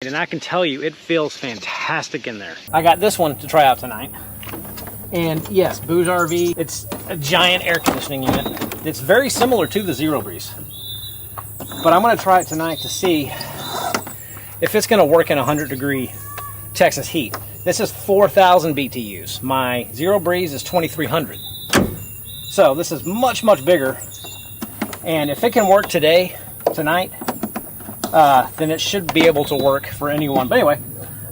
And I can tell you, it feels fantastic in there. I got this one to try out tonight. And yes, BougeRV, it's a giant air conditioning unit. It's very similar to the Zero Breeze. But I'm gonna try it tonight to see if it's gonna work in 100-degree Texas heat. This is 4,000 BTUs. My Zero Breeze is 2,300. So this is much, much bigger. And if it can work tonight, then it should be able to work for anyone. But anyway,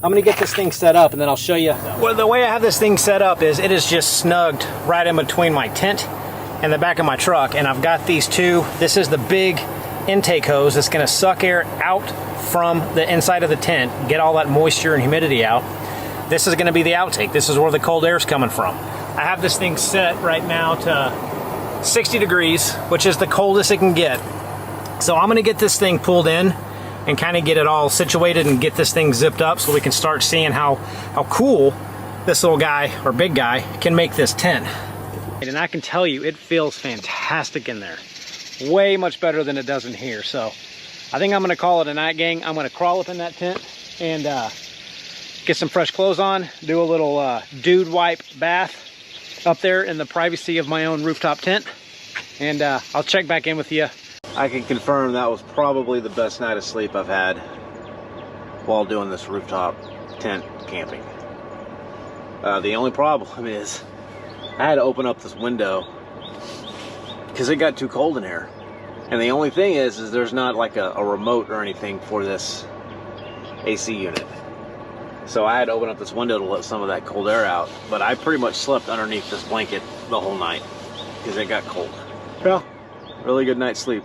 I'm gonna get this thing set up and then I'll show you. Well, the way I have this thing set up is it is just snugged right in between my tent and the back of my truck. And I've got these two. This is the big intake hose that's gonna suck air out from the inside of the tent, get all that moisture and humidity out. This is gonna be the outtake. This is where the cold air is coming from. I have this thing set right now to 60 degrees, which is the coldest it can get. So I'm gonna get this thing pulled in and kind of get it all situated and get this thing zipped up so we can start seeing how cool this little guy, or big guy, can make this tent. And I can tell you, it feels fantastic in there. Way much better than it does in here. So I think I'm gonna call it a night, gang. I'm gonna crawl up in that tent and get some fresh clothes on, do a little dude wipe bath up there in the privacy of my own rooftop tent. And I'll check back in with you. I can confirm that was probably the best night of sleep I've had while doing this rooftop tent camping. The only problem is I had to open up this window because it got too cold in here. And the only thing is there's not like a remote or anything for this AC unit. So I had to open up this window to let some of that cold air out. But I pretty much slept underneath this blanket the whole night because it got cold. Well, really good night's sleep.